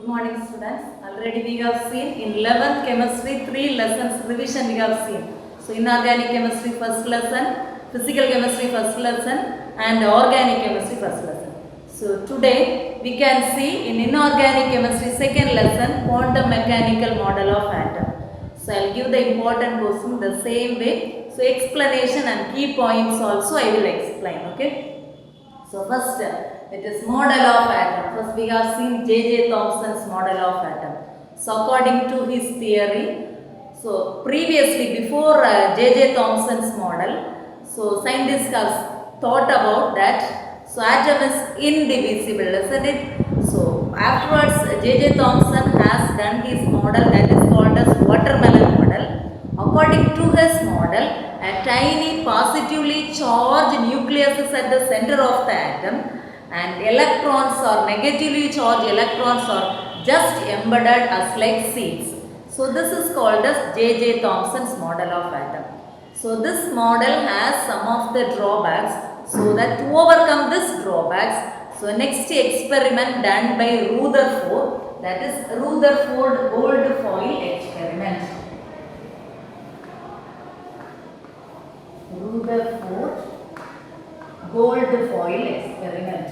Good morning students. Already we have seen in 11th chemistry 3 lessons revision we have seen. So inorganic chemistry first lesson, physical chemistry first lesson and organic chemistry first lesson. So today we can see in inorganic chemistry second lesson quantum mechanical model of atom. So I will give the important question the same way. So explanation and key points also I will explain. Okay. So first it is model of atom. First we have seen J.J. Thomson's model of atom. So according to his theory, so previously before J.J. Thomson's model, so scientists have thought about that. So atom is indivisible, isn't it? So afterwards J.J. Thomson has done his model that is called as watermelon model. According to his model, a tiny positively charged nucleus is at the center of the atom and electrons or negatively charged electrons are just embedded as like seeds. So this is called as J.J. Thomson's model of atom. So this model has some of the drawbacks. So that to overcome this drawbacks, so next experiment done by Rutherford, that is Rutherford gold foil experiment. Rutherford gold foil experiment.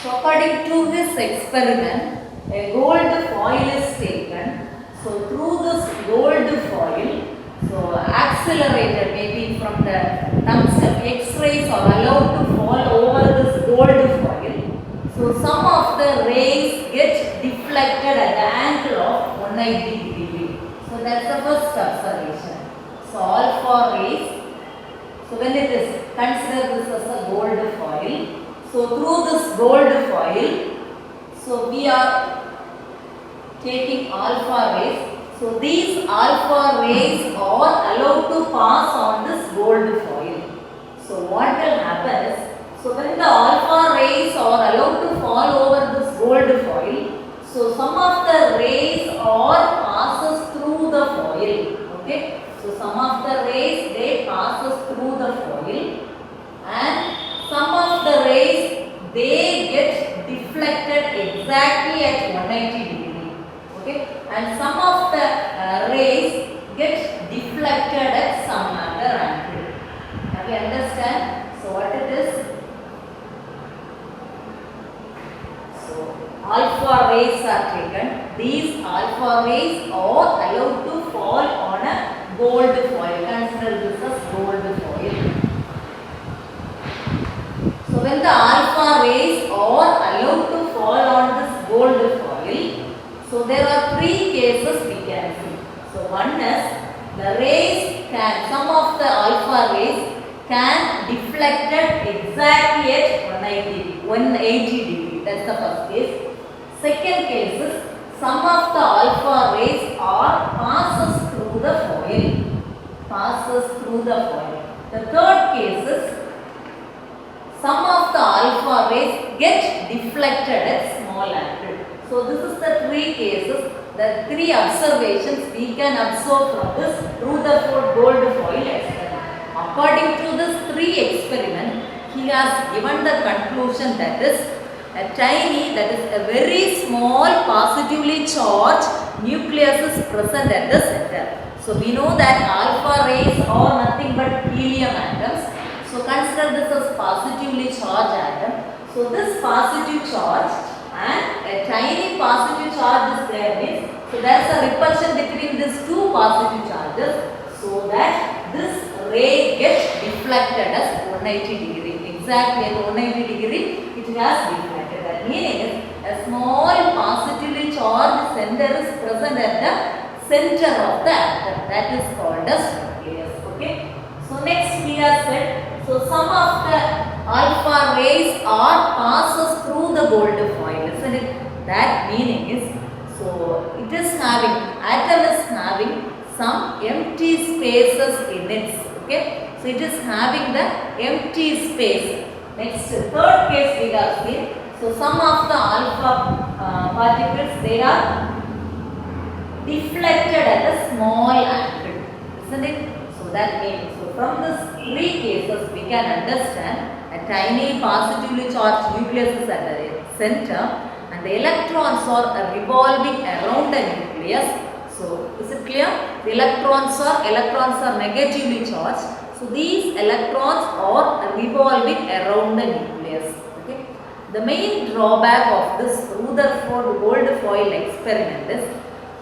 So according to his experiment, a gold foil is taken. So through this gold foil, so accelerated maybe from the tungsten X-rays are allowed to fall over this gold foil. So some of the rays get deflected at the angle of 180 degree. So that's the first observation. So alpha rays. So when it is consider this as a gold foil. So through this gold foil, so we are taking alpha rays. So these alpha rays are allowed to pass on this gold foil. So what will happen is, so when the alpha rays are allowed to fall over this gold foil, so some of the rays are passes through the foil. Okay. So some of the rays they passes through the foil and some of the rays they get deflected exactly at 180 degree. Okay. And some of the rays get deflected at some other angle. Have you understand? So what it is? Alpha rays are taken. These alpha rays are allowed to fall on a gold foil. Consider this as gold foil. So when the alpha rays are allowed to fall on this gold foil, so there are three cases we can see. So one is the rays can, some of the alpha rays can deflected exactly at 180 degree. That's the first case. Second case is some of the alpha rays are passes through the foil. Passes through the foil. The third case is some of the alpha rays get deflected at small angle. So this is the three cases, the three observations we can observe from this Rutherford gold foil experiment. According to this three experiment, he has given the conclusion that is a tiny, that is a very small positively charged nucleus is present at the center. So we know that alpha rays are nothing but helium atoms. So consider this as positively charged atom. So this positive charge and a tiny positive charge is there means, so there is a repulsion between these two positive charges, so that this ray gets deflected as 180 degree. Exactly at 180 degree it has deflected. That meaning is a small positively charged center is present at the center of the atom. That is called as nucleus. Okay. So next we have said, so some of the alpha rays are passes through the gold foil. Isn't it? That meaning is, so it is having, atom is having some empty spaces in it. Okay. So it is having the empty space. Next, third case we have seen. So some of the alpha particles they are deflected at a small angle, isn't it? So that means, so from these three cases, we can understand a tiny positively charged nucleus is at the center, and the electrons are revolving around the nucleus. So, is it clear? The electrons are negatively charged. So, these electrons are revolving around the nucleus. Okay. The main drawback of this Rutherford gold foil experiment is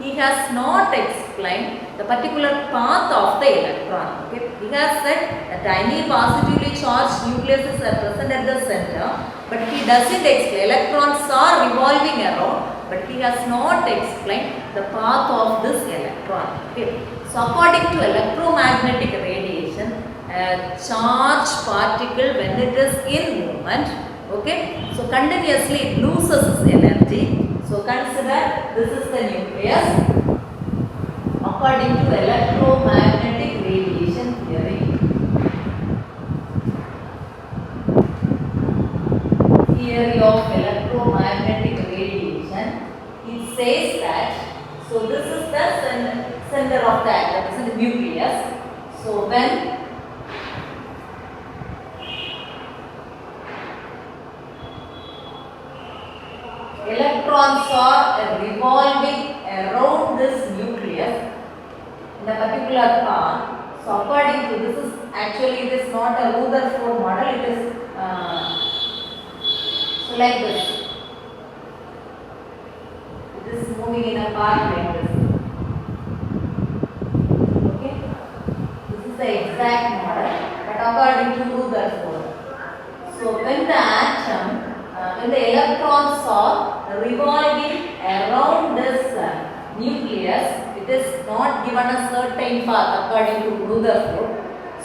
he has not explained the particular path of the electron. Okay. He has said a tiny positively charged nucleus is present at the center, but he doesn't explain. Electrons are revolving around, but he has not explained the path of this electron. Okay. So, according to electromagnetic radiation, a charged particle, when it is in movement, okay, so continuously it loses its energy. So, consider this is the nucleus according to electromagnetic radiation theory. Theory of electromagnetic radiation, it says that, so this is the center of the atom, this is the nucleus. So, when electrons are revolving around this nucleus in a particular path, so according to this is actually it is not a Rutherford model, it is so like this. It is moving in a path like this. Okay, this is the exact model, but according to Rutherford. So when the atom when the electrons are revolving around this nucleus, it is not given a certain path according to Rutherford.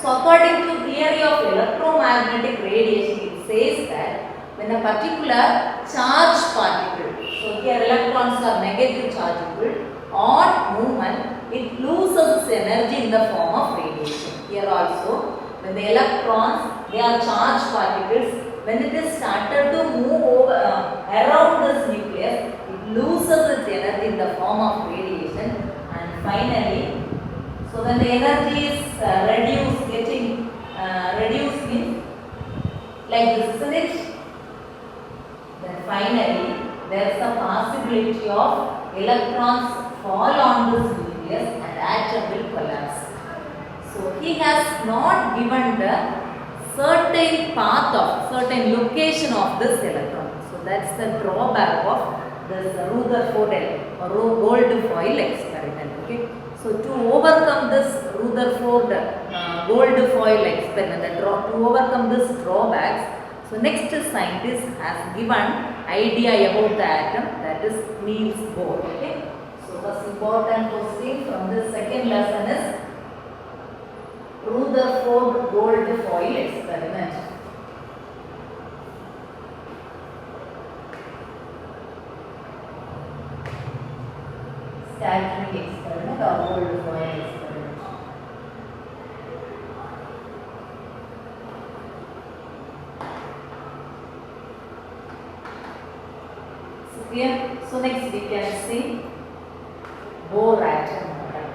So, according to theory of electromagnetic radiation, it says that when a particular charged particle, so here electrons are negative chargeable, on movement, it loses its energy in the form of radiation. Here also, when the electrons, they are charged particles, when it is started to move over, around this nucleus, it loses its energy in the form of radiation, and finally, so when the energy is reduced, getting reduced means like this, isn't it? Then finally, there is a possibility of electrons fall on this nucleus and atom will collapse. So he has not given the certain path of, certain location of this electron. So that's the drawback of this Rutherford or gold foil experiment. Okay. So to overcome this Rutherford gold foil experiment, to overcome this drawbacks, so next scientist has given idea about the atom, that is Niels Bohr. Okay. So first important question from this second lesson is Rutherford gold foil experiment. Scattering experiment or gold foil experiment. So here, so next we can see Bohr atom model.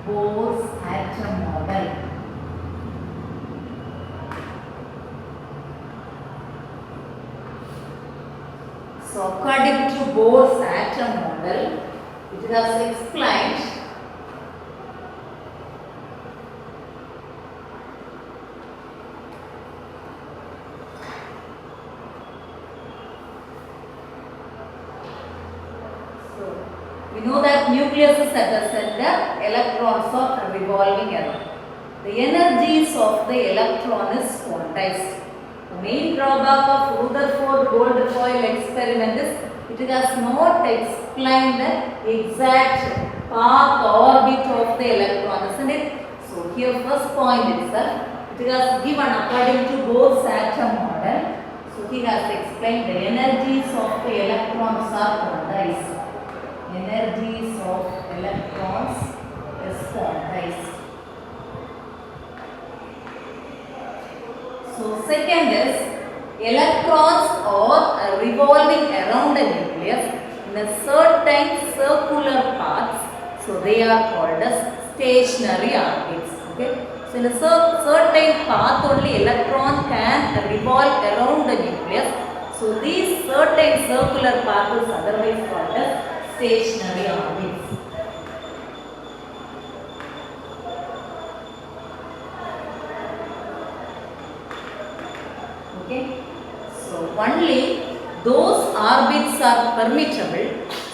Bohr's atom model. So according to Bohr's atom model, it has explained we know that nucleus is at the center, electrons are revolving around. The energies of the electron is quantized. The main drawback of Rutherford gold foil experiment is it has not explained the exact path orbit of the electron, isn't it? So here first point itself, it has given according to Bohr's atom model. So he has explained the energies of the electrons are quantized. Energies of electrons is quantized. So second is electrons are revolving around the nucleus in a certain circular paths, so they are called as stationary orbits. Okay, so in a certain path only electron can revolve around the nucleus. So these certain circular paths is otherwise called as stationary orbits. Okay, so only those orbits are permittable,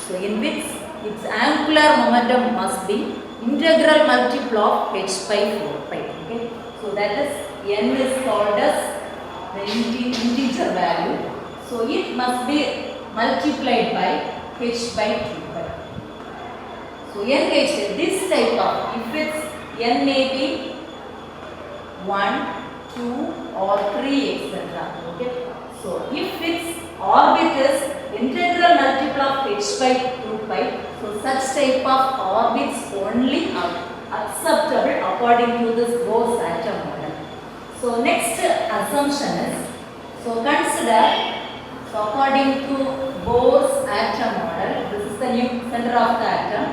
so in which its angular momentum must be integral multiple of h by 4 pi. Okay, so that is n is called as the integer value, so it must be multiplied by h by 2 pi. So n h, this type of, if it's n may be 1, 2 or 3 etc. Okay, so if its orbit is integral multiple of h by 2 pi, so such type of orbits only are acceptable according to this Bose-Atom model. So next assumption is, so consider, so according to Bose-Atom model, this is the new center of the atom.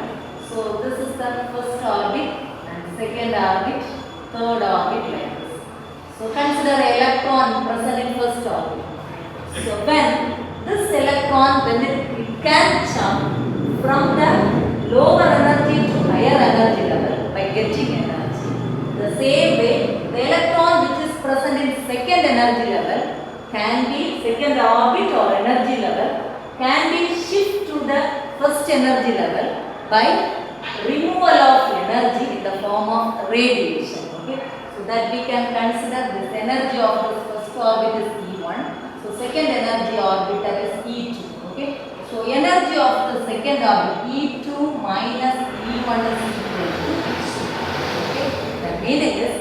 So this is the first orbit and second orbit, third orbit like this. So consider electron present in first orbit. So when this electron, when it can jump from the lower energy to higher energy level by getting energy. The same way, the electron which is present in second energy level can be, second orbit or energy level can be shift to the first energy level by removal of energy in the form of radiation. Okay, so that we can consider this energy of this first orbit is E1. So second energy orbital is E2. Okay, so energy of the second orbit E2 minus E1 is equal to H2. Okay, the meaning is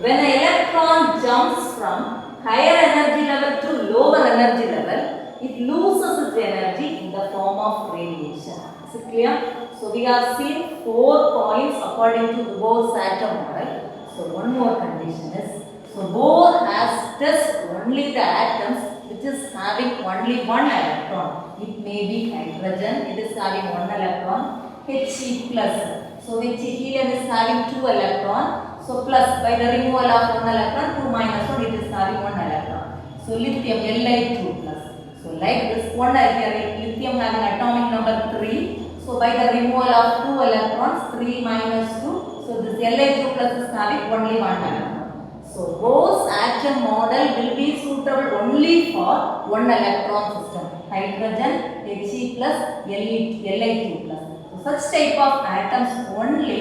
when an electron jumps from higher energy level to lower energy level, it loses its energy in the form of radiation. Is it clear? So we have seen 4 points according to the Bose-Atom model. So one more condition is, so Bohr has tested only the atoms which is having only one electron. It may be hydrogen, it is having one electron, He plus. So which helium is having 2 electron. So plus, by the removal of 1 electron, 2 minus 1, it is having 1 electron. So lithium Li2 plus. So like this, one lithium having atomic number 3. So by the removal of 2 electrons, 3 minus 2. So this Li2 plus is having only 1 electron. So Bose-Atom model will be suitable only for 1 electron system. Hydrogen, He plus, Li2 plus. So such type of atoms only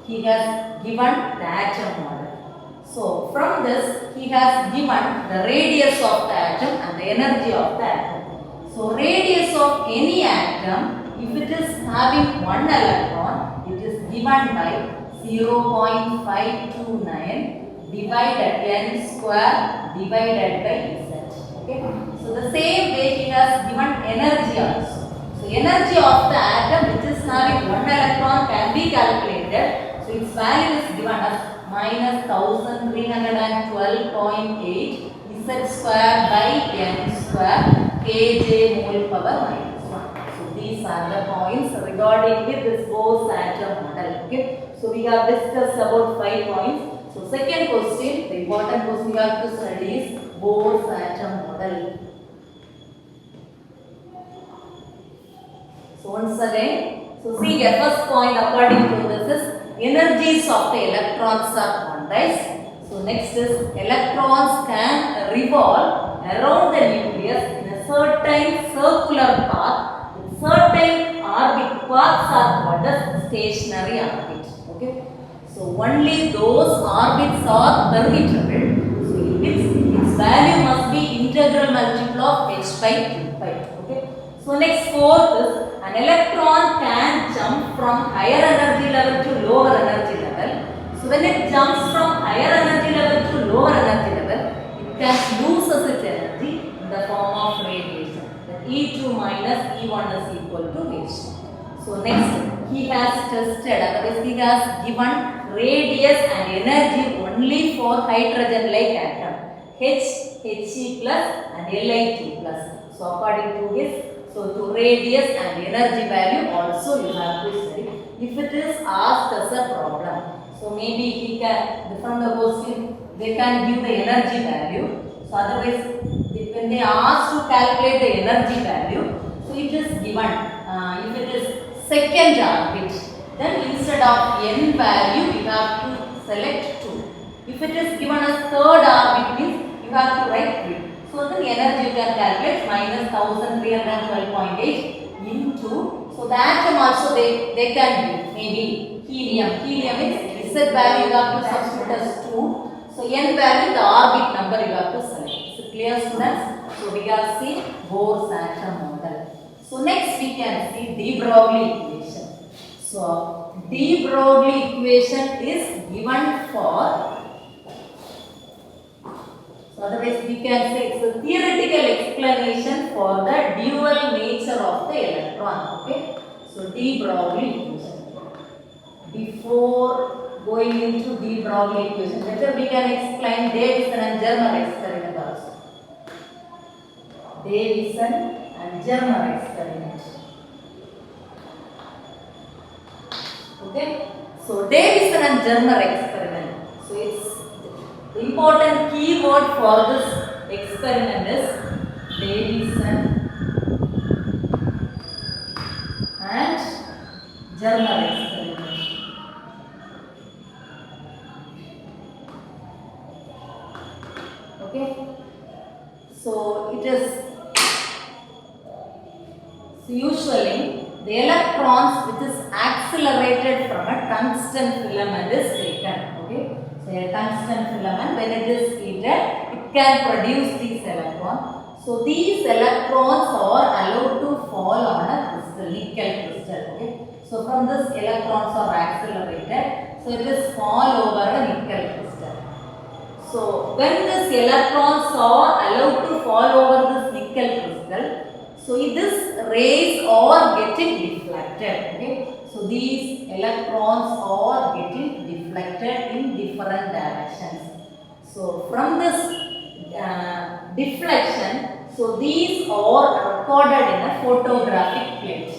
he has given the atom model. So from this he has given the radius of the atom and the energy of the atom. So radius of any atom, if it is having 1 electron, it is given by 0.529 divided n square divided by Z. Okay. So the same way he has given energy also. So energy of the atom which is having 1 electron can be calculated. So its value is given as minus 1312.8 Z square by n square kJ mole power minus 1. So these are the points regarding with this Bose-Atom model. Okay. So we have discussed about 5 points. So second question, the important question we have to study is Bose-Atom model. So once again, so see the first point according to this is energies of the electrons are quantized. So next is electrons can revolve around the nucleus in a certain circular path. Certain orbit paths are called as stationary orbits. Okay. So only those orbits are permittable. So its value must be integral multiple of h by 2 pi. Okay. So next fourth is an electron can jump from higher energy level to lower energy level. So when it jumps from higher energy level to lower energy level, it can lose its energy in the form of radiation. That E2 minus E1 is equal to H. So next, he has tested, otherwise he has given radius and energy only for hydrogen like atom. H, He plus and Li2 plus. So according to his, so to radius and energy value also you have to study. If it is asked as a problem, so maybe he can, from the question, they can give the energy value. So otherwise, when they ask to calculate the energy value, so it is given. If it is second orbit, then instead of n value, you have to select 2. If it is given as third orbit, means you have to write 3. So the energy you can calculate minus 1312.8 into. So the atom also they can give maybe helium. Helium is Z value you have to substitute as 2. So n value the orbit number you have to select. So clear students? So we have seen Bohr's atom model. So next we can see de Broglie equation. So de Broglie equation is given for. So otherwise we can say it's a theoretical explanation for the dual nature of the electron. Okay. So de Broglie equation. Before going into de Broglie equation, later we can explain Davison and Germer experiment also. Davison and Germer experiment. Okay. So Davison and Germer experiment. So it's the important keyword for this experiment is Davison and Germer experiment. Okay. So it is, so usually the electrons which is accelerated from a tungsten filament is taken. Okay. So a tungsten filament, when it is heated, it can produce these electrons. So these electrons are allowed to fall on a crystal, nickel crystal. Okay. So from this electrons are accelerated. So it is fall over a nickel crystal. So when these electrons are allowed to fall over this nickel crystal, so this rays are getting deflected. Okay. So these electrons are getting deflected in different directions. So from this deflection, so these are recorded in a photographic plate.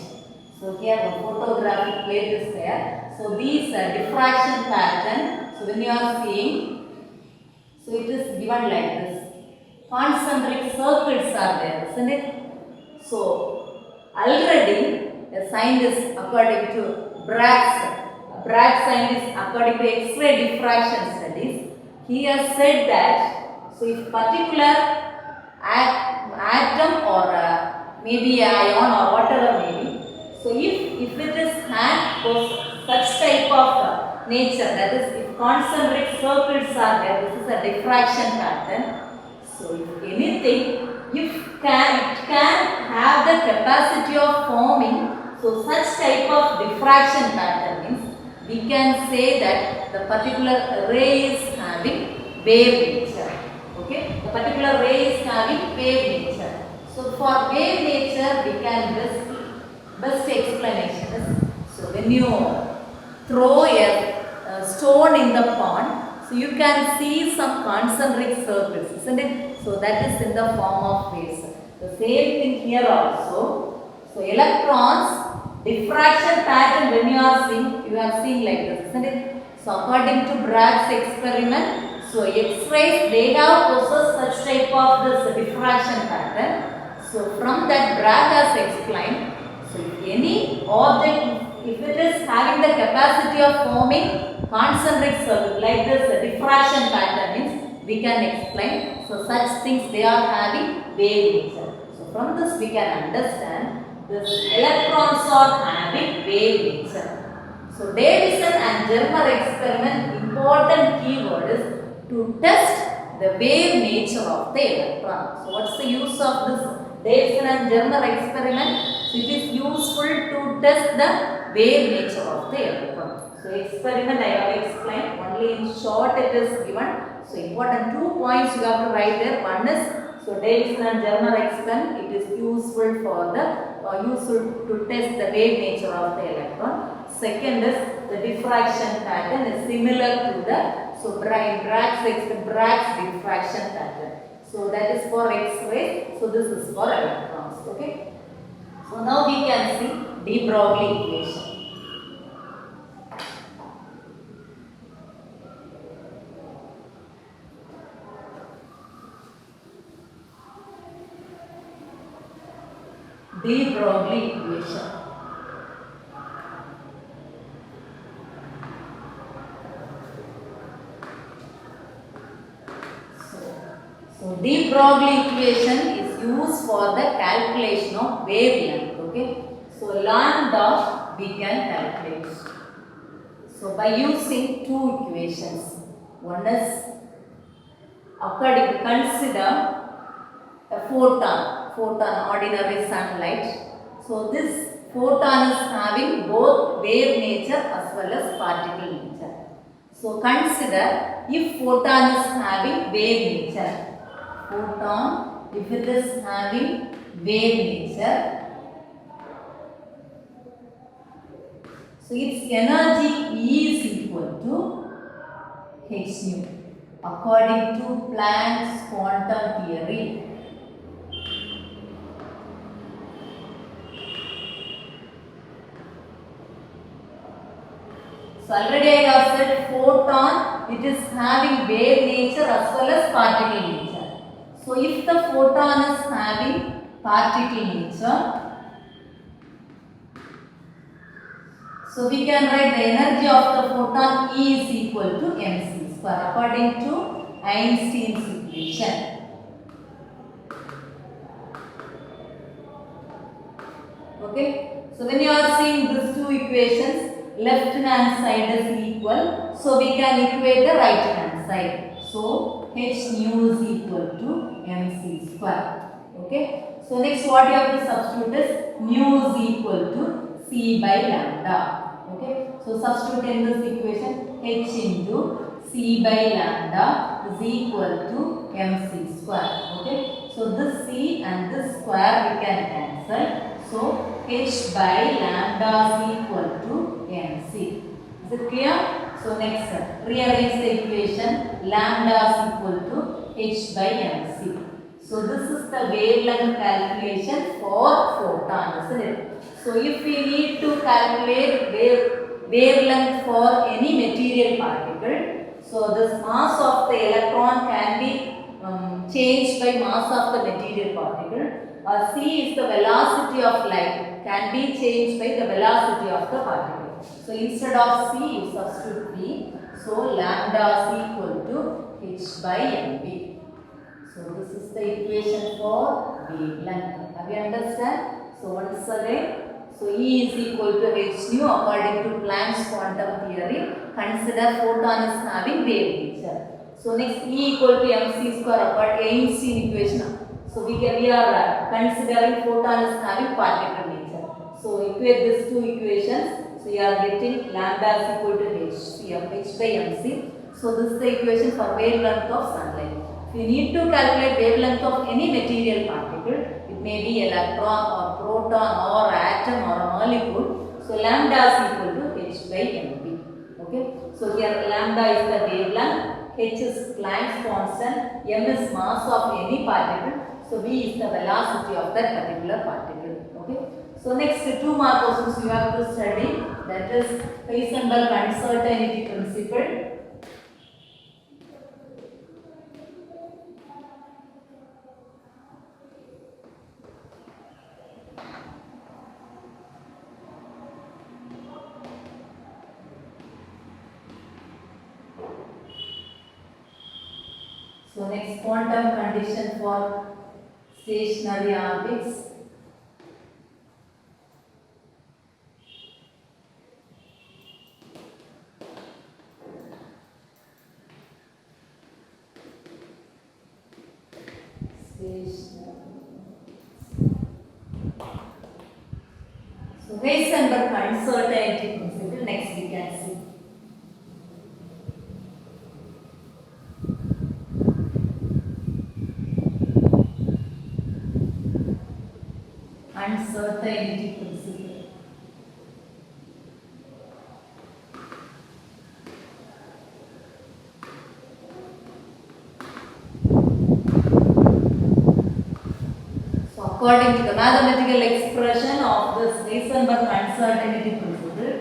So here a photographic plate is there. So these diffraction pattern. So when you are seeing, so it is given like this. Concentric circles are there, isn't it? So already a scientist according to Bragg scientist according to X-ray diffraction studies, he has said that so if particular atom or maybe ion or whatever maybe, so if it is had such type of nature, that is if concentric circles are there, this is a diffraction pattern. So if anything, it can have the capacity of forming, so such type of diffraction pattern means we can say that the particular ray is having wave nature. Okay, the particular ray is having wave nature. So for wave nature, we can best explanation is, so when you throw a stone in the pond, so you can see some concentric circles, isn't it? So that is in the form of waves. The same thing here also. So electrons, diffraction pattern when you are seeing like this, isn't it? So according to Bragg's experiment, so X-rays they have possessed such type of this diffraction pattern. So from that Bragg has explained, so if any object, if it is having the capacity of forming concentric circle like this, diffraction pattern means we can explain. So such things they are having wave nature. So from this we can understand this electrons are having wave nature. So Davison and Germer experiment important keyword is to test the wave nature of the electron. So what's the use of this Davison and Germer experiment? So it is useful to test the wave nature of the electron. So experiment I have explained, only in short it is given. So important 2 points you have to write there. One is, so Davison and Germer experiment, it is useful for the useful to test the wave nature of the electron. Second is the diffraction pattern is similar to the, So Bragg's diffraction pattern. So that is for X-rays. So this is for electrons. Okay. So now we can see de Broglie equation. De Broglie equation. So de Broglie equation is used for the calculation of wavelength. Okay. So lambda we can calculate. So by using two equations. One is according to consider a photon ordinary sunlight. So this photon is having both wave nature as well as particle nature. So consider if photon is having wave nature. Photon, if it is having wave nature, so its energy is equal to h nu according to Planck's quantum theory. So already I have said photon, it is having wave nature as well as particle nature. So if the photon is having particle nature, so we can write the energy of the photon E is equal to mc square according to Einstein's equation. Okay. So when you are seeing these two equations, left hand side is equal. So we can equate the right hand side. So h nu is equal to mc square. Okay. So next what you have to substitute is nu is equal to c by lambda. Okay. So substitute in this equation h into c by lambda is equal to mc square. Okay. So this c and this square we can cancel. So h by lambda is equal to mc. Is it clear? So next rearrange the equation. Lambda is equal to h by mc. So this is the wavelength calculation for photon, isn't it? So if we need to calculate wavelength for any material particle, so this mass of the electron can be changed by mass of the material particle. C is the velocity of light, can be changed by the velocity of the particle. So instead of C, you substitute V. So lambda is equal to h by mv. So this is the equation for wavelength. Have you understand? So once again, so E is equal to h nu according to Planck's quantum theory. Consider photon is having wave nature. So next E equal to mc square according to Einstein equation. So we are considering photon is having particle nature. So equate these two equations. So you are getting lambda is equal to h by mc. So this is the equation for wavelength of sunlight. If you need to calculate wavelength of any material particle, it may be electron or proton or atom or a molecule. So lambda is equal to h by mv. Okay. So here lambda is the wavelength, h is Planck's constant, m is mass of any particle. So v is the velocity of that particular particle. Okay. So next 2 more questions you have to study, that is Heisenberg uncertainty principle. So next quantum condition for stationary orbits. So Heisenberg uncertainty principle, next we can see. Uncertainty principle. according to the mathematical expression of this Heisenberg uncertainty principle,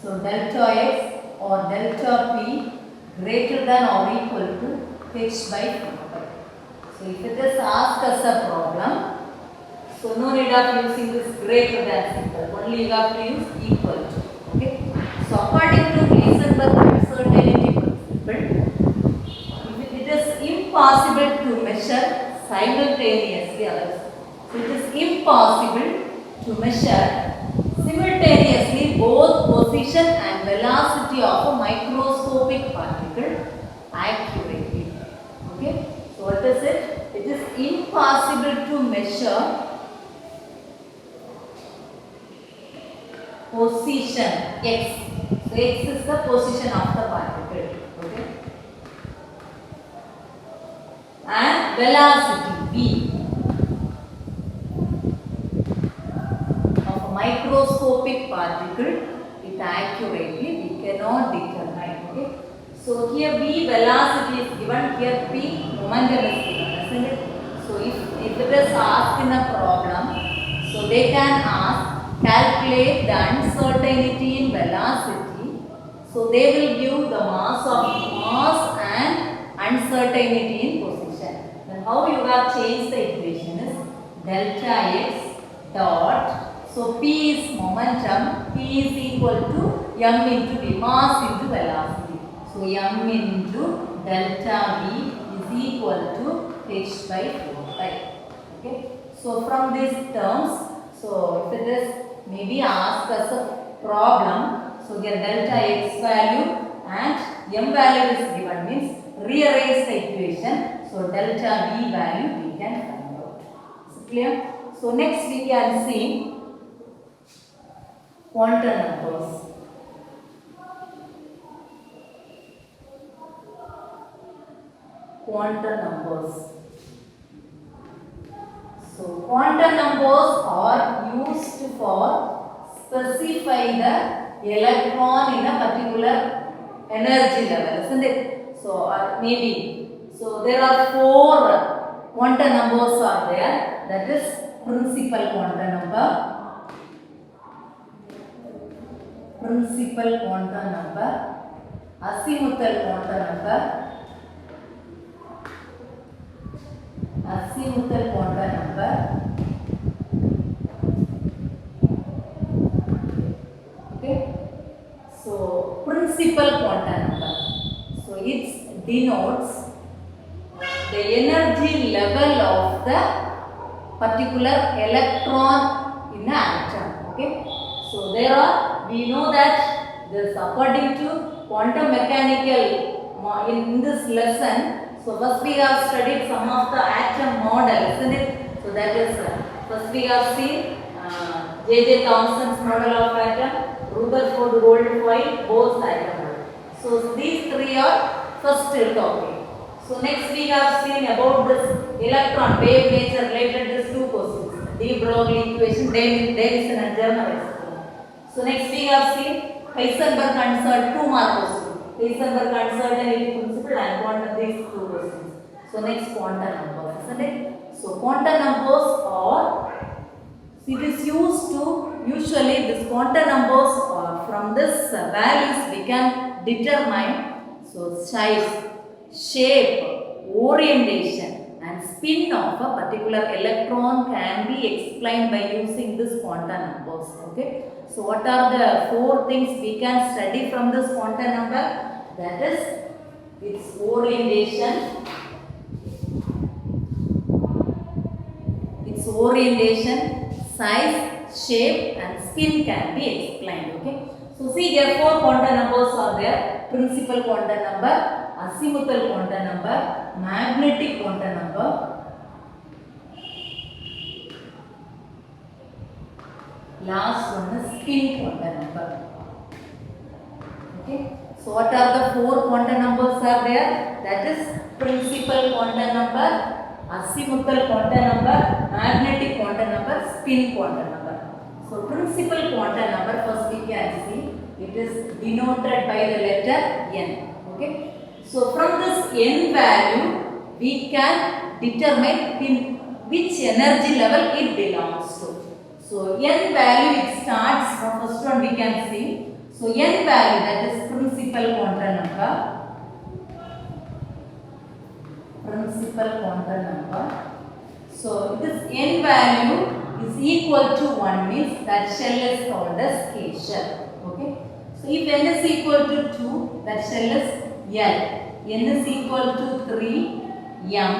so delta x or delta p greater than or equal to h by 4 pi. So if it is asked as a problem, so no need of using this greater than symbol, only you have to use equal to. Okay. So according to Heisenberg uncertainty principle, it is impossible to measure simultaneously others. So it is impossible to measure simultaneously both position and velocity of a microscopic particle accurately. Okay. So what is it? It is impossible to measure position x. So x is the position of the particle. Okay. And velocity v of a microscopic particle, it accurately we cannot determine. Okay. So here v velocity is given, here p momentum is given, isn't it? So if it is asked in a problem, so they can ask calculate the uncertainty in velocity. So they will give the mass and uncertainty in position. Then how you have changed the equation is delta x dot. So p is momentum, p is equal to m into v, mass into velocity. So m into delta v is equal to h by 4 pi. Okay. So from these terms, so if it is maybe asked as a problem, so here delta x value and m value is given, means rearrange the equation. So delta v value we can find out. So clear? So next we can see quantum numbers. Quantum numbers. So quantum numbers are used for specify the electron in a particular energy level, isn't it? So maybe, so there are 4 quantum numbers are there. That is principal quantum number, azimuthal quantum number, okay. So principal quantum number, so it denotes the energy level of the particular electron in an atom. Okay. So there are, we know that this according to quantum mechanical in this lesson. So first we have studied some of the atom model, isn't it? So that is first we have seen J.J. Thomson's model of atom, Rutherford Goldfoyle, Bohr's atom model. So these 3 are first topic. So next we have seen about this electron wave nature related to 2 questions, de Broglie equation, Davison and Germer experiment. So next we have seen Heisenberg uncertainty, 2 mark question. Heisenberg uncertainty principle and quantum, these 2 questions. So next quantum numbers, isn't it? So quantum numbers are, it is used to, usually this quantum numbers are, from this values we can determine so size, shape, orientation and spin of a particular electron can be explained by using this quantum numbers. Okay. So what are the 4 things we can study from this quantum number? That is its orientation, size, shape and spin can be explained. Okay. So see here 4 quantum numbers are there. Principal quantum number, azimuthal quantum number, magnetic quantum number, last one is spin quantum number. Okay. So what are the 4 quantum numbers are there? That is principal quantum number, azimuthal quantum number, magnetic quantum number, spin quantum number. So principal quantum number, first we can see it is denoted by the letter n. Okay. So from this n value we can determine which energy level it belongs to. So n value it starts from first one we can see. So n value, that is principal quantum number. Principal quantum number. So this n value is equal to 1 means that shell is called as K shell. Okay. So if n is equal to 2, that shell is L. N is equal to 3, M.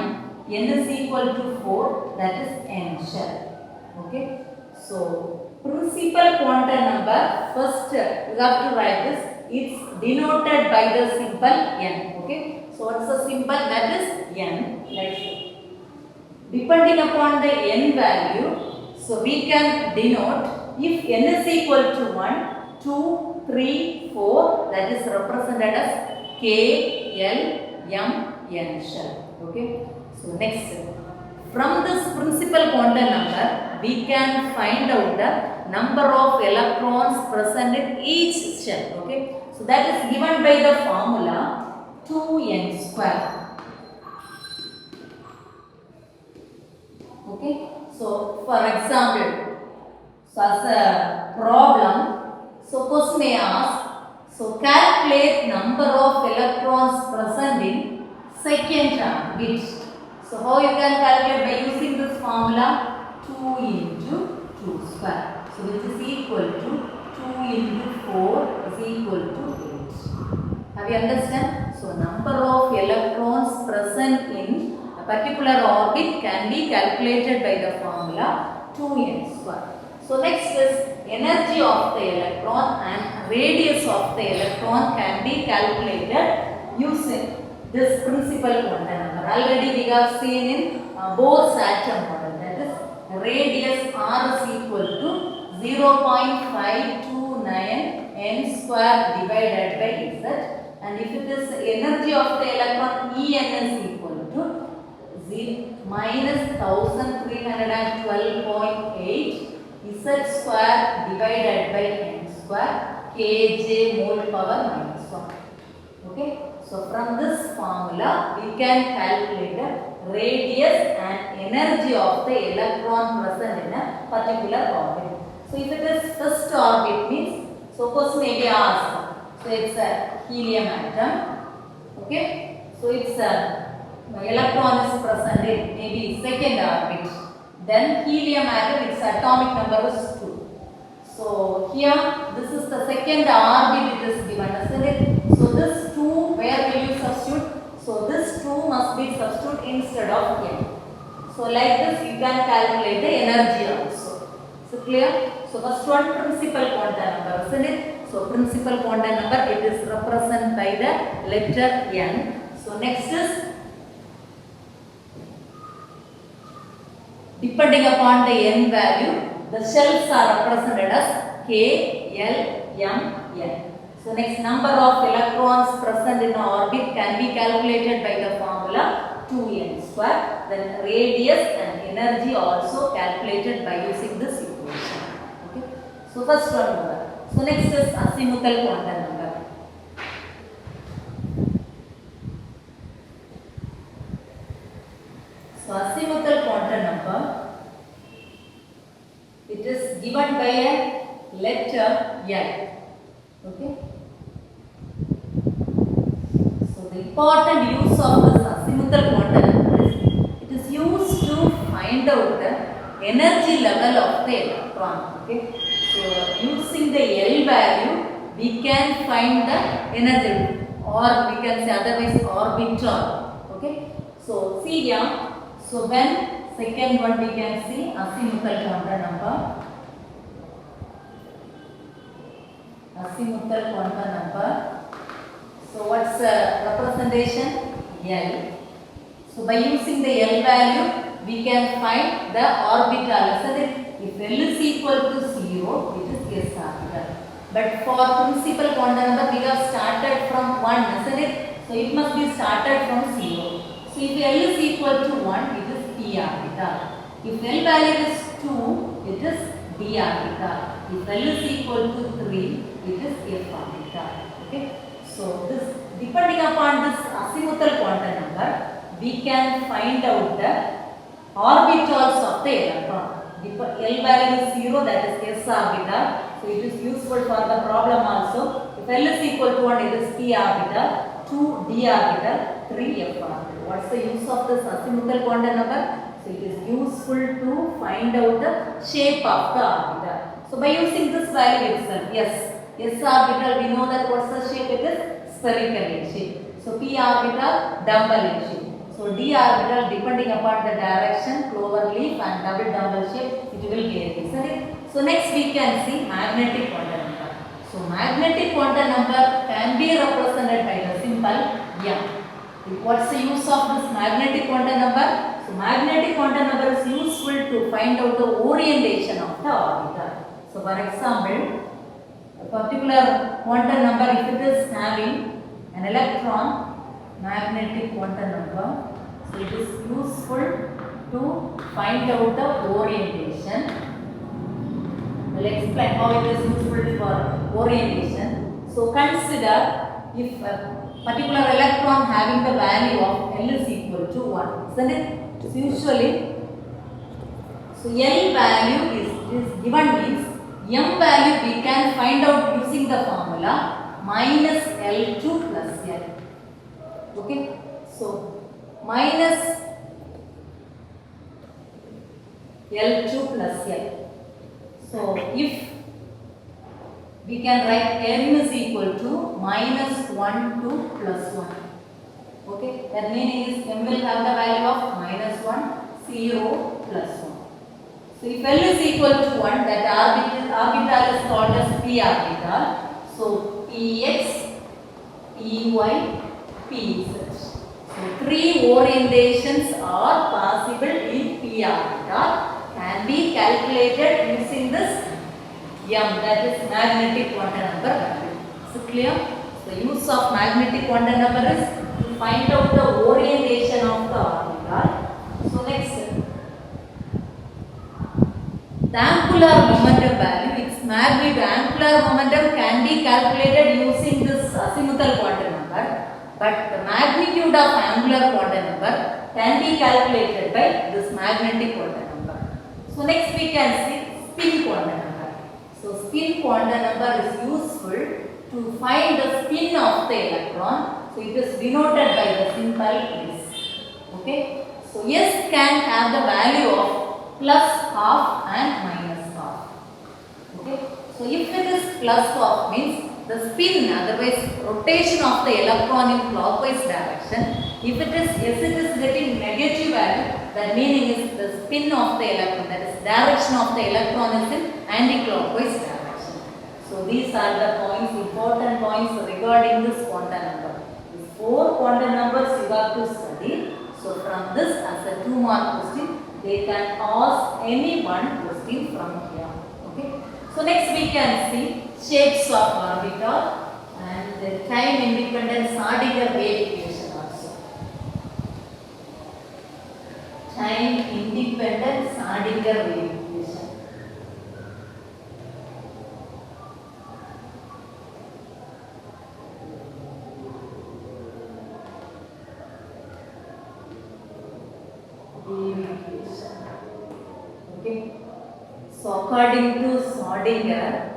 N is equal to 4, that is N shell. Okay. So principal quantum number, first you have to write this. It's denoted by the symbol N. Okay. So what's the symbol? That is N. Like so. Depending upon the N value, so we can denote if N is equal to 1, 2, 3, 4, that is represented as K, L, M, N shell. Okay. So next, from this principal quantum number, we can find out the number of electrons present in each shell. Okay. So that is given by the formula 2n square. Okay. So for example, so as a problem, so question may ask, so calculate number of electrons present in second orbit. So how you can calculate? By using this formula 2 into 2 square. So which is equal to 2 into 4 is equal to 8. Have you understand? So number of electrons present in a particular orbit can be calculated by the formula 2n square. So next is energy of the electron and radius of the electron can be calculated using this principal quantum number. Already we have seen in Bohr's atom model, that is radius r is equal to 0.529 n square divided by z, and if it is energy of the electron, En is equal to minus 1312.8 z square divided by n square kj mole power minus 1. Okay. So from this formula we can calculate the radius and energy of the electron present in a particular orbit. So if it is first orbit means, so question may be asked, so it's a helium atom. Okay. So it's a electron is present in maybe second orbit. Then helium atom, its atomic number is 2. So here this is the second orbit it is given, isn't it? So this 2, where will you substitute? So this 2 must be substitute instead of n. So like this you can calculate the energy also. So clear? So first one principal quantum number, isn't it? So principal quantum number, it is represented by the letter n. So next is depending upon the n value, the shells are represented as K, L, M, N. So next, number of electrons present in orbit can be calculated by the formula 2n square. Then radius and energy also calculated by using this equation. Okay. So first one number. So next is azimuthal quantum number. So azimuthal quantum number, it is given by a letter L. Okay. So the important use of this azimuthal quantum number is, it is used to find out the energy level of the electron. Okay. So using the L value, we can find the energy, or we can say otherwise orbital. Okay. So see here. So when second one we can see azimuthal quantum number. Azimuthal quantum number. So what's the representation? L. So by using the L value, we can find the orbital. So if L is equal to 0, it is S orbital. But for principal quantum number, we have started from 1, isn't it? So it must be started from 0. So if L is equal to 1, it is p orbital. If L value is 2, it is d orbital. If L is equal to 3, it is f orbital. Okay. So this, depending upon this azimuthal quantum number, we can find out the orbital of the electron. If L value is 0, that is s orbital. So it is useful for the problem also. If L is equal to 1, it is p orbital, 2 d orbital, 3 f orbital. What's the use of this azimuthal quantum number? So it is useful to find out the shape of the orbital. So by using this value itself, yes, s orbital, we know that what's the shape? It is spherical in shape. So p orbital, dumbbell in shape. So d orbital, depending upon the direction, clover leaf and double dumbbell shape, it will vary. So next we can see magnetic quantum number. So magnetic quantum number can be represented by the symbol m. What's the use of this magnetic quantum number? So magnetic quantum number is useful to find out the orientation of the orbital. So for example, a particular quantum number, if it is having an electron, magnetic quantum number, so it is useful to find out the orientation. We'll explain how it is useful for orientation. So consider if a particular electron having the value of L is equal to 1, isn't it? So usually, so L value is given means m value we can find out using the formula minus L2 plus L. Okay, so minus L2 plus L. So if we can write m is equal to minus 1 to plus 1. Okay, that meaning is m will have the value of minus 1, 0, plus 1. So if L is equal to 1, that orbital is called as p orbital. So px, py, pz. So three orientations are possible in p orbital, can be calculated using this m, that is magnetic quantum number. So clear? The use of magnetic quantum number is to find out the orientation of the orbital. So next, the angular momentum value, its magnitude, angular momentum can be calculated using this azimuthal quantum number, but the magnitude of angular quantum number can be calculated by this magnetic quantum number. So next we can see spin quantum number. So spin quantum number is useful to find the spin of the electron. So it is denoted by the symbol S. Okay. So S can have the value of plus half and minus half. Okay. So if it is plus half means the spin, otherwise rotation of the electron in clockwise direction. If it is getting negative value, that meaning is the spin of the electron, that is direction of the electron is in anti-clockwise direction. So these are the points, important points regarding this quantum number. These 4 quantum numbers you have to study. So from this as a 2-mark question, they can ask any one question from here. Okay. So next we can see shapes of orbital and the time independent Schrödinger wave equation also. Time independent Schrödinger wave equation. Wave equation. Okay. So according to Schrödinger,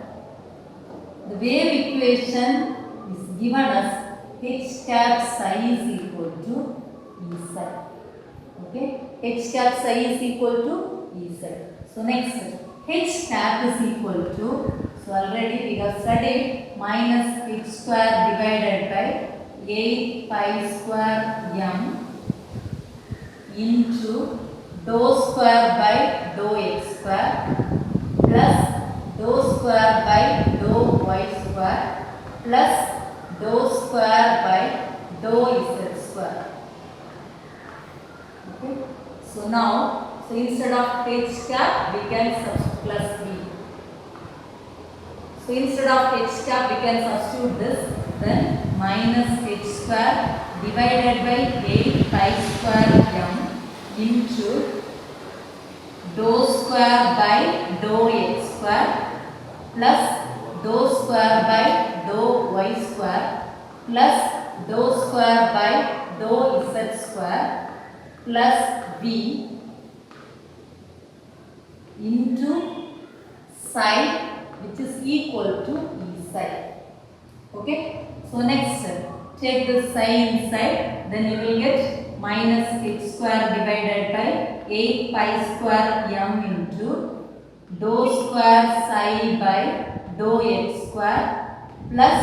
the wave equation is given as h cap psi is equal to Ez. Okay, h cap psi is equal to Ez. So next, h cap is equal to, so already we have studied, minus h square divided by 8 pi square m into dou square by dou x square plus dou square by dou y square plus dou square by dou z square. Okay. So now, so instead of h cap, we can substitute plus b. So instead of h cap, we can substitute this. Then minus h square divided by 8 pi square m into dou square by dou x square plus dou square by dou y square plus dou square by dou z square plus b into side which is equal to E side. Okay. So next, take the psi inside, then you will get minus x square divided by 8 pi square m into dou square psi by dou x square plus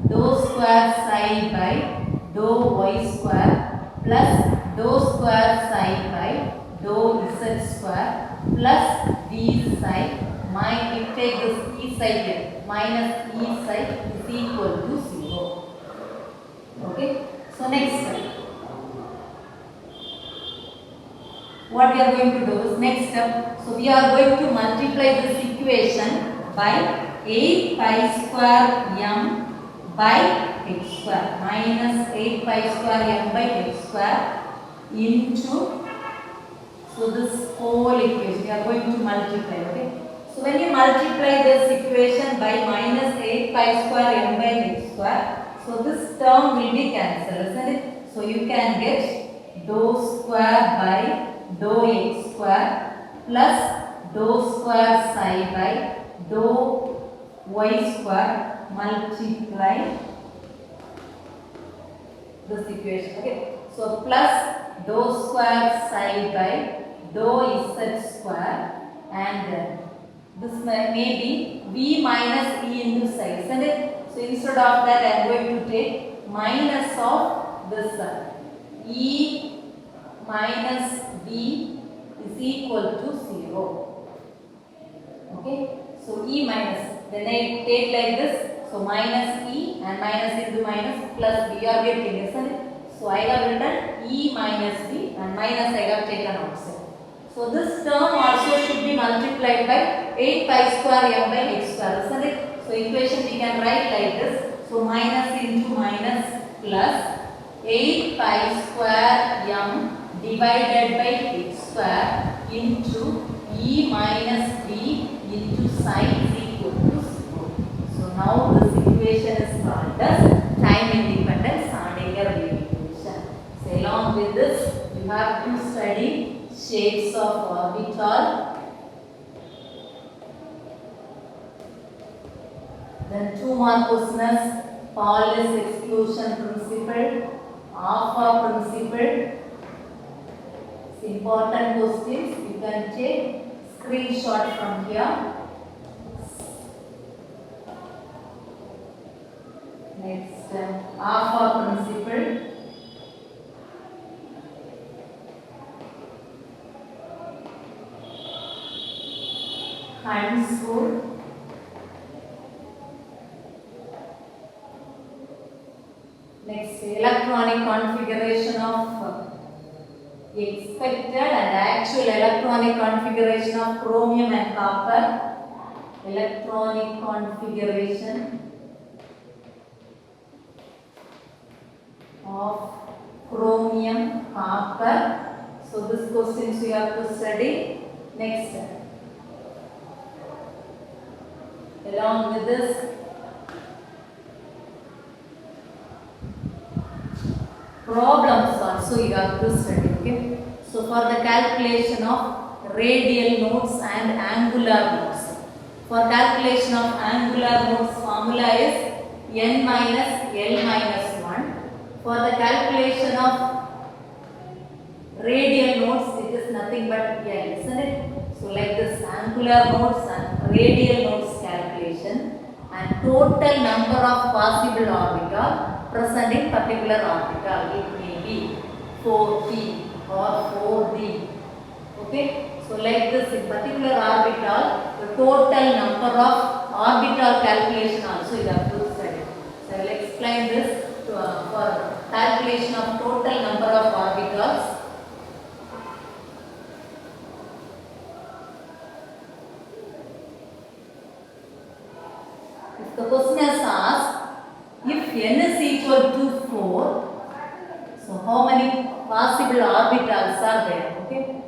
dou square psi by dou y square plus dou square psi by dou z square plus v psi. We take this e psi here, minus e psi is equal to 0. Okay. So next, what we are going to do is next step. So we are going to multiply this equation by 8 pi square m by x square minus 8 pi square m by x square into, so this whole equation we are going to multiply. Okay. So when you multiply this equation by minus 8 pi square m by x square, so this term will be cancelled, isn't it? So you can get dou square by dou x square plus dou square psi by dou y square multiply this equation. Okay. So plus dou square psi by dou z square, and this may be v minus e into psi, isn't it? So instead of that, I am going to take minus of this e minus v is equal to 0. Okay. So e minus, then I take like this. So minus e and minus into minus plus v are getting, isn't it? So I have written e minus v and minus I have taken outside. So this term also should be multiplied by 8 pi square m by x square, isn't it? So equation we can write like this. So minus into minus plus 8 pi square m divided by x square into e minus v into psi is equal to 0. So now this equation is called as time independent Schrödinger wave equation. So along with this, you have to study shapes of orbital, then 2 more questions, Pauli's exclusion principle, alpha principle. It's important questions, you can take screenshot from here. Next, alpha principle. Hund's rule. Next, electronic configuration of expected and actual electronic configuration of chromium and copper. Electronic configuration of chromium, copper. So this questions we have to study. Next, along with this, problems also you have to study. Okay. So for the calculation of radial nodes and angular nodes. For calculation of angular nodes, formula is n minus L minus 1. For the calculation of radial nodes, it is nothing but L, isn't it? So like this, angular nodes and radial nodes calculation, and total number of possible orbital present in particular orbital. It may be 4p or 4d. Okay. So like this, in particular orbital, the total number of orbital calculation also you have to study. So I will explain this for calculation of total number of orbitals. If the question is asked, if n is equal to 4, so how many possible orbitals are there? Okay.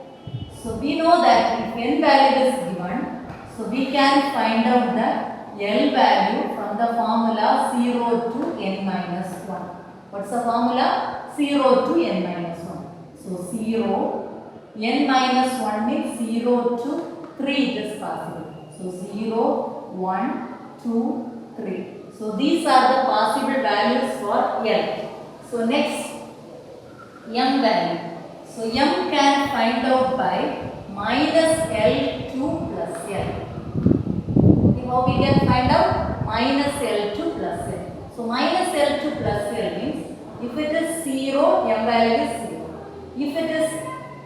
So we know that if n value is given, so we can find out the L value from the formula 0 to n minus 1. What's the formula? 0 to n minus 1. So 0, n minus 1 means 0 to 3 it is possible. So 0, 1, 2, 3. So these are the possible values for L. So next, M value. So M can find out by minus L2 plus L. Okay, how we can find out? Minus L2 plus L. So minus L2 plus L means if it is 0, M value is 0. If it is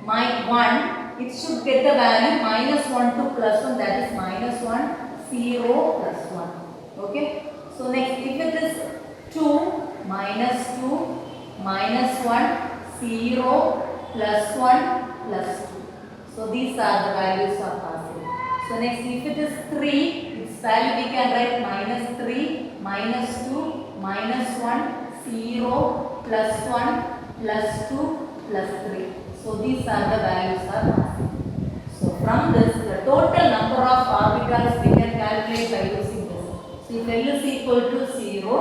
1, it should get the value minus 1 to plus 1, that is minus 1, 0 plus 1. Okay. So next, if it is 2, minus 2, minus 1, 0, plus 1, plus 2. So these are the values are possible. So next, if it is 3, its value we can write minus 3, minus 2, minus 1, 0, plus 1, plus 2, plus 3. So these are the values are possible. So from this, the total number of orbitals we can calculate by using this. So if L is equal to 0,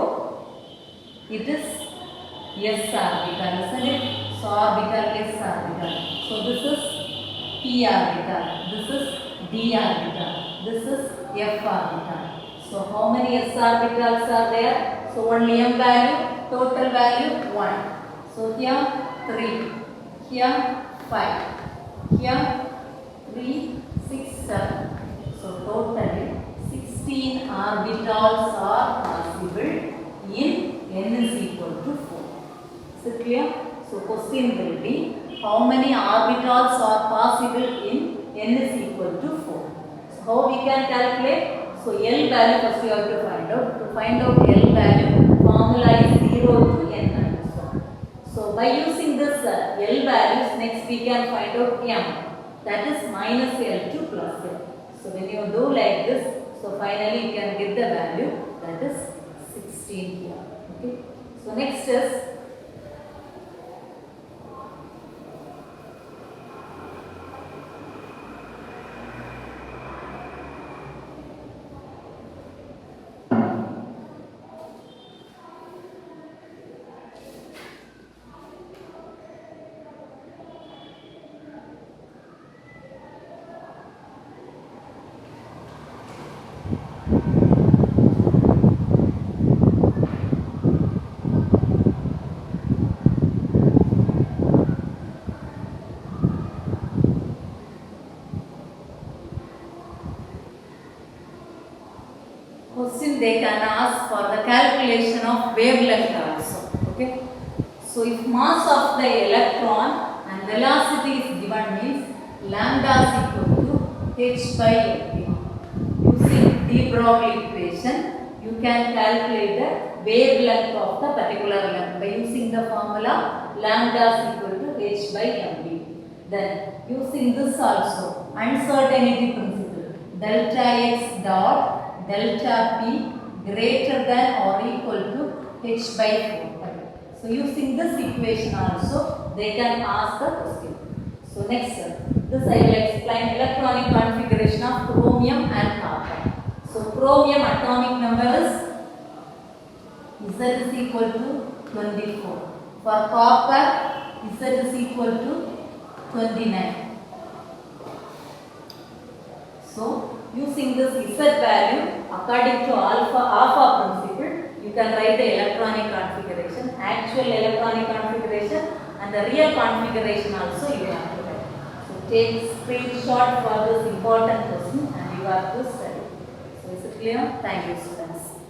it is S orbital, isn't it? So orbital S orbital. So this is P orbital, this is D orbital, this is F orbital. So how many S orbitals are there? So only M value, total value 1. So here 3, here 5, here 3, 6, 7. So totally 16 orbitals are possible in N is equal to 4. Is it clear? So question will be how many orbitals are possible in N is equal to 4. So how we can calculate? So L value first we have to find out. To find out L value, formula is 0 to N minus 1. So by using this L values, next we can find out M. That is minus L2 plus L. So when you do like this, so finally you can get the value, that is 16 here. Okay. So next is question they can ask for the calculation of wavelength also. Okay. So if mass of the electron and velocity is given means lambda is equal to h by L. Using de Broglie equation, you can calculate the wavelength of the particular length by using the formula lambda is equal to h by mv. Then using this also, uncertainty principle, delta x dot delta p greater than or equal to h by 4. So using this equation also they can ask the question. So next, this I will explain electronic configuration of chromium and copper. So chromium atomic number is Z is equal to 24. For copper, Z is equal to 29. So using this Z value according to alpha principle, you can write the electronic configuration, actual electronic configuration and the real configuration also you have to write. So take screenshot for this important question and you have to study. So is it clear? Thank you, students.